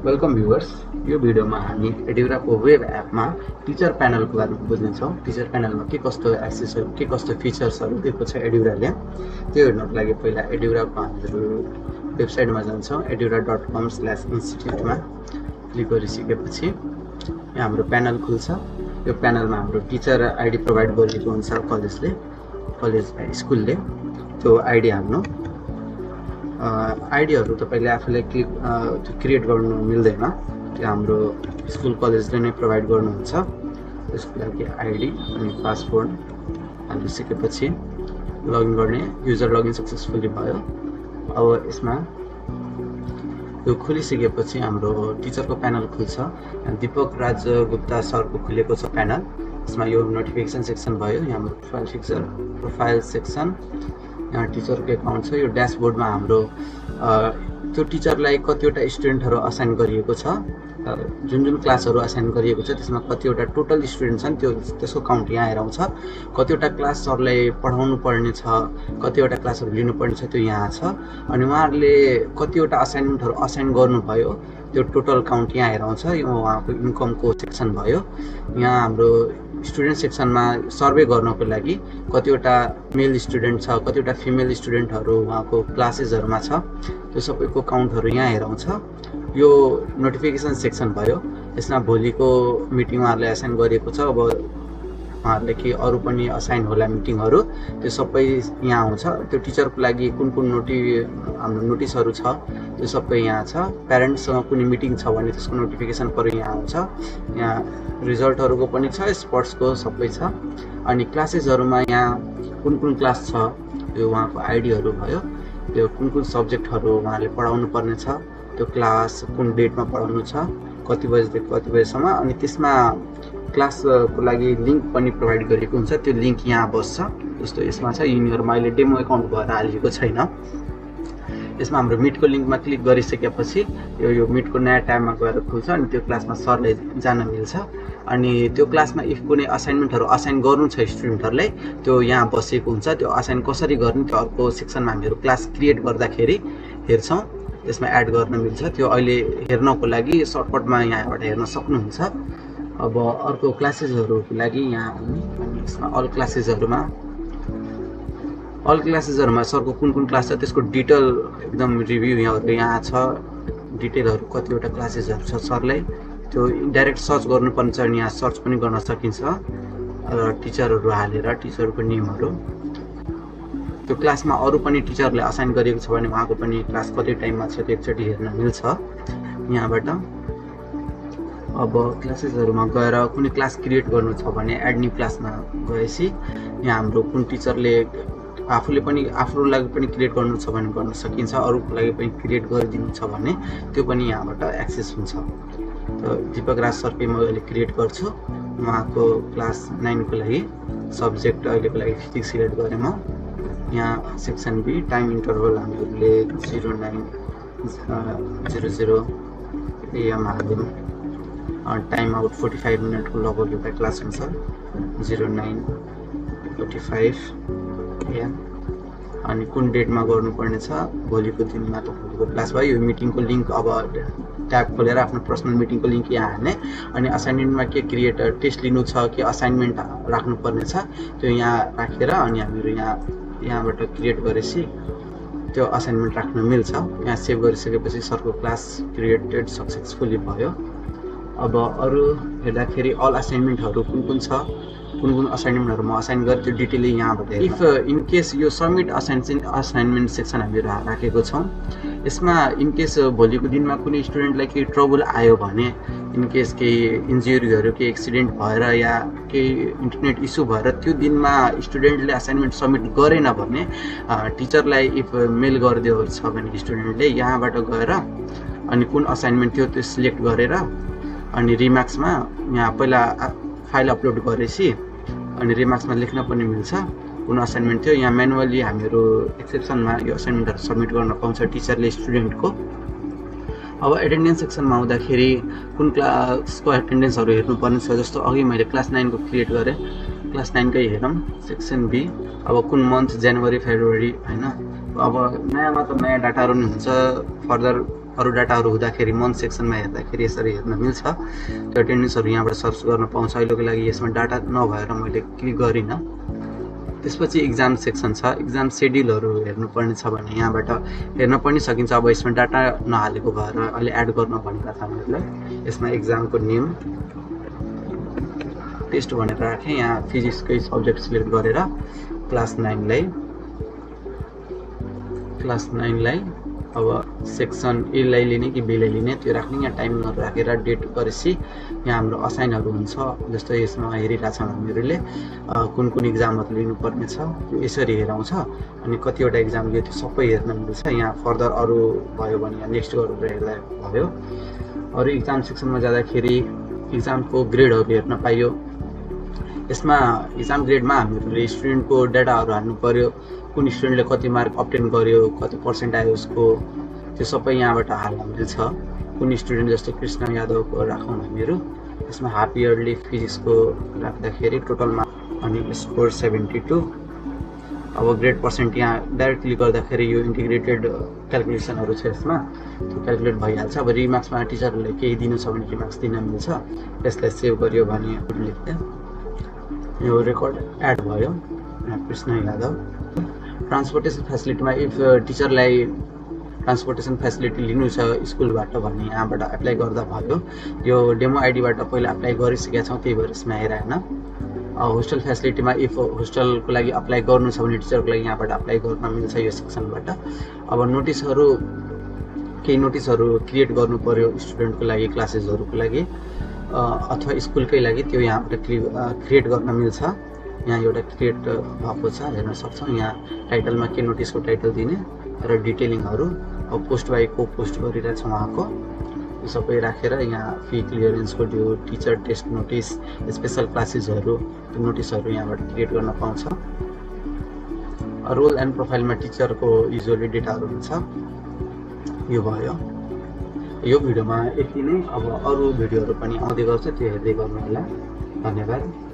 Welcome viewers. यो भिडियोमा हामी एड्युराको वेब एपमा टिचर प्यानलको बारेमा बुझ्नेछौँ। टिचर प्यानलमा के कस्तो एक्सेसहरु के कस्तो फिचर्सहरु दिएको छ एड्युराले, त्यो हेर्नको लागि पहिला एड्युराको हामीहरु वेबसाइटमा जान्छौँ। edura.com/institute मा क्लिक गरिसकेपछि यहाँ हाम्रो प्यानल खुल्छ। यो प्यानलमा हाम्रो टिचर आइडी प्रोभाइड गरिएको हुन्छ स्कुलले त्यो आइडी हाल्नु। आइडीहरु तपाईले आफूले क्रिएट गर्नु मिल्दैन, त्यो हाम्रो स्कुल कलेजले नै प्रोभाइड गर्नुहुन्छ। त्यसको लागि आइडी अनि पासवर्ड हालिसकेपछि लगइन गर्ने। युजर लगइन सक्सेसफुली भयो। अब यसमा यो खुलिसकेपछि हाम्रो टिचरको प्यानल खुल्छ। दीपक राज गुप्ता सरको खुलेको छ प्यानल। यसमा यो नोटिफिकेसन सेक्सन भयो। यहाँ हाम्रो प्रोफाइल सेक्सन, यहाँ टिचरको एकाउन्ट छ। यो ड्याशबोर्डमा हाम्रो त्यो टिचरलाई कतिवटा स्टुडेन्टहरु असाइन गरिएको छ, जुन क्लासहरु असाइन गरिएको छ त्यसमा कतिवटा टोटल स्टुडेन्ट छन् त्यसको काउन्ट यहाँ हेर आउँछ। कतिवटा क्लास सरलाई पढाउनु पर्ने छ, कतिवटा क्लासहरु लिनु पर्ने छ, त्यो यहाँ छ। अनि उहाँहरुले कतिवटा असाइनमेन्टहरु असाइन गर्नुभयो त्यो टोटल काउन्ट यहाँ हेर आउँछ। यो उहाँको इन्कमको सेक्सन भयो। यहाँ हाम्रो स्टुडेन्ट सेक्सनमा सर्वे गर्नको लागि कतिवटा मेल स्टुडेन्ट छ, कतिवटा फिमेल स्टुडेन्टहरु उहाँको क्लासेसहरुमा छ, त्यो सबैको काउन्टहरु यहाँ हेर आउँछ। यो नोटिफिकेसन सेक्सन भयो। यसमा भोलिको मिटिङ उहाँहरुले असाइन गरेको छ। अब उहाँहरुले के अरु पनि असाइन होला मिटिङहरु, त्यो सबै यहाँ आउँछ। त्यो टिचरको लागि कुन हाम्रो नोटिसहरु छ त्यो सबै यहाँ छ। प्यारेन्ट्ससँग कुनै मिटिङ छ भने त्यसको नोटिफिकेसन पनि यहाँ आउँछ। यहाँ रिजल्टहरुको पनि छ, स्पोर्ट्सको सबै छ। अनि क्लासेसहरुमा यहाँ कुन क्लास छ त्यो उहाँको आइडीहरु भयो। त्यो कुन सब्जेक्टहरु उहाँले पढाउनु पर्ने छ, त्यो क्लास कुन डेटमा पढाउनु छ, कति बजेदेखि कति बजेसम्म। अनि त्यसमा क्लासको लागि लिंक पनि प्रोभाइड गरेको हुन्छ। त्यो लिंक यहाँ बस्छ। जस्तो यसमा छ, यिनीहरुमा अहिले डेमो एकाउन्ट भएर हालिएको छैन। यसमा हाम्रो मिटको लिंकमा क्लिक गरिसकेपछि यो मिटको नयाँ ट्याबमा गएर खुल्छ। अनि त्यो क्लासमा सरले जान मिल्छ। अनि त्यो क्लासमा इफ कुनै असाइनमेन्टहरु असाइन गर्नु छ स्टुडेन्टहरुलाई, त्यो यहाँ बसेको हुन्छ। त्यो असाइन कसरी गर्ने त्यो अर्को सेक्सनमा हामीहरु क्लास क्रिएट गर्दाखेरि हेर्छौं। त्यसमा एड गर्न मिल्छ। त्यो अहिले हेर्नको लागि सर्टकटमा यहाँबाट हेर्न सक्नुहुन्छ। अब अर्को क्लासेसहरुको लागि यहाँ यसमा अल क्लासेसहरुमा सरको कुन क्लास छ त्यसको डिटेल एकदम रिभ्यु यहाँ छ। डिटेलहरु कतिवटा क्लासेसहरु छ सरलाई, त्यो डाइरेक्ट सर्च गर्नुपर्छ अनि यहाँ सर्च पनि गर्न सकिन्छ। र टिचरहरु हालेर टिचरको नेमहरु, त्यो क्लासमा अरु पनि टिचरले असाइन गरेको छ भने उहाँको पनि क्लास कति टाइममा छ त्यो एकचोटी हेर्न मिल्छ यहाँबाट। अब क्लासेसहरुमा गएर कुनै क्लास क्रिएट गर्नु छ भने एड न्यू क्लासमा गएपछि यहाँ हाम्रो कुन टिचरले आफ्नो लागि पनि क्रिएट गर्नु छ भने गर्न सकिन्छ, अरूको लागि पनि क्रिएट गरिदिनु छ भने त्यो पनि यहाँबाट एक्सेस हुन्छ। दीपक राज सरकै म अहिले क्रिएट गर्छु। उहाँको क्लास 9 को लागि सब्जेक्ट अहिलेको लागि फिजिक्स सिलेक्ट गरे म। यहाँ सेक्सन बी टाइम इन्टरभल हामीले 09:00 AM हाल्दियौँ। टाइम आउट 45 मिनटको लगभग एउटा क्लास हुन्छ। 09:45 AM। अनि कुन डेटमा गर्नुपर्ने छ, भोलिको दिनमा त भोलिको क्लास भयो। यो मिटिङको लिंक अब ट्याब खोलेर आफ्नो पर्सनल मिटिङको लिंक यहाँ हाल्ने। अनि असाइनमेन्टमा के क्रिएट टेस्ट लिनु छ कि असाइनमेन्ट राख्नु पर्ने छ त्यो यहाँ राखेर अनि हामीहरु यहाँबाट क्रिएट गरेपछि त्यो असाइनमेन्ट राख्न मिल्छ। यहाँ सेभ गरिसकेपछि सरको क्लास क्रिएटेड सक्सेसफुली भयो। अब अरु हेर्दाखेरि अल असाइनमेन्टहरु कुन छ, कुन असाइनमेन्टहरु म असाइन गरे त्यो डिटेल यहाँबाट इफ इन केस यो सबमिट असाइनमेन्ट सेक्सन हामीले राखेको छौं। यसमा इन केस भोलिको दिनमा कुनै स्टुडेन्टलाई केही ट्रबल आयो भने, इन केस केही इन्जुरीहरु केही एक्सिडेन्ट भएर या केही इन्टरनेट इस्यु भएर त्यो दिनमा स्टुडेन्टले असाइनमेन्ट सबमिट गरेन भने टिचरलाई इफ मेल गरिदियो छ भने स्टुडेन्टले यहाँबाट गएर अनि कुन असाइनमेन्ट थियो त्यो सिलेक्ट गरेर अनि रिमार्क्समा यहाँ पहिला फाइल अपलोड गरेपछि अनि रिमार्क्समा लेख्न पनि मिल्छ कुन असाइनमेन्ट थियो। यहाँ म्यानुअली हामीहरु एक्सेप्सनमा यो असाइनमेन्टहरु सबमिट गर्न पाउँछ टिचरले स्टुडेन्टको। अब एटेन्डेन्स सेक्सनमा आउँदाखेरि कुन क्लासको एटेन्डेन्सहरु हेर्नुपर्ने छ, जस्तो अघि मैले क्लास 9 को क्रिएट गरे। क्लास 9 कै हेरौँ। सेक्सन बी अब कुन मन्थ, जनवरी फेब्रुअरी हैन। अब नयाँमा त नयाँ डाटाहरु नि हुन्छ, फर्दर अरू डाटाहरू हुँदाखेरि मन सेक्सनमा हेर्दाखेरि यसरी हेर्न मिल्छ। त्यो एटेन्डेन्सहरू यहाँबाट सर्च गर्न पाउँछ। अहिलेको लागि यसमा डाटा नभएर मैले क्लिक गरिनँ। त्यसपछि इक्जाम सेक्सन छ। इक्जाम सेड्युलहरू हेर्नुपर्ने छ भने यहाँबाट हेर्न पनि सकिन्छ। अब यसमा डाटा नहालेको भएर अहिले एड गर्न भनेका छ हामीहरूलाई। यसमा इक्जामको नेम टेस्ट भनेर राखेँ। यहाँ फिजिक्सकै सब्जेक्ट सिलेक्ट गरेर क्लास 9 लाई अब सेक्सन ए लाई लिने कि बी लाई लिने त्यो राख्ने। यहाँ टाइमहरू राखेर डेट गरेपछि यहाँ हाम्रो असाइनहरू हुन्छ। जस्तो यसमा हेरिरहेको छौँ हामीहरूले कुन कुन इक्जामहरू लिनुपर्ने छ त्यो यसरी हेराउँछ। अनि कतिवटा इक्जाम लियो त्यो सबै हेर्न मिल्छ। यहाँ फर्दर अरू भयो भने यहाँ नेक्स्ट गरेर हेर्दा भयो। अरू इक्जाम सेक्सनमा जाँदाखेरि इक्जामको ग्रेडहरू हेर्न पाइयो। यसमा इक्जाम ग्रेडमा हामीहरूले स्टुडेन्टको डाटाहरू हाल्नु पर्यो। कुन स्टुडेन्टले कति मार्क अब्टेन गर्यो, कति पर्सेन्ट आयो उसको, त्यो सबै यहाँबाट हाल्न मिल्छ। कुन स्टुडेन्ट जस्तो कृष्ण यादवको राखौँ हामीहरू। यसमा हाफ इयरली फिजिक्सको राख्दाखेरि टोटल मार्क अनि स्कोर 72। अब ग्रेड पर्सेन्ट यहाँ डाइरेक्ट क्लिक गर्दाखेरि यो इन्टिग्रेटेड क्यालकुलेसनहरू छ यसमा, त्यो क्यालकुलेट भइहाल्छ। अब रिमार्क्समा टिचरहरूले केही दिनु छ भने रिमार्क्स दिन मिल्छ। यसलाई सेभ गरियो भने लेख्दै यो रेकर्ड एड भयो। कृष्ण यादव। ट्रान्सपोर्टेसन फेसिलिटीमा इफ टिचरलाई ट्रान्सपोर्टेसन फेसिलिटी लिनु छ स्कुलबाट भने यहाँबाट एप्लाई गर्दा भयो। यो डेमो आइडीबाट पहिला एप्लाई गरिसकेका छौँ, त्यही भएर यसमा हेराएन। होस्टेल फेसिलिटीमा इफ होस्टेलको लागि अप्लाई गर्नु छ भने टिचरको लागि यहाँबाट अप्लाई गर्न मिल्छ यो सेक्सनबाट। अब केही नोटिसहरू क्रिएट गर्नु पर्यो स्टुडेन्टको लागि, क्लासेसहरूको लागि अथवा स्कुलकै लागि, त्यो यहाँबाट क्रिएट गर्न मिल्छ। यहाँ एउटा क्रिएट भएको छ हेर्न सक्छौँ। यहाँ टाइटलमा के नोटिसको टाइटल दिने र डिटेलिङहरू। अब पोस्ट बाई को पोस्ट गरिरहेको छ उहाँको, यो सबै राखेर यहाँ फी क्लियरेन्सको due, teacher test notice, special क्लासेसहरू, त्यो नोटिसहरू यहाँबाट क्रिएट गर्न पाउँछ। रोल एन्ड प्रोफाइलमा टिचरको युजुअली डेटाहरू हुन्छ। यो भयो। यो भिडियोमा यति नै। अब अरू भिडियोहरू पनि आउँदै गर्छ, त्यो हेर्दै गर्नु होला। धन्यवाद।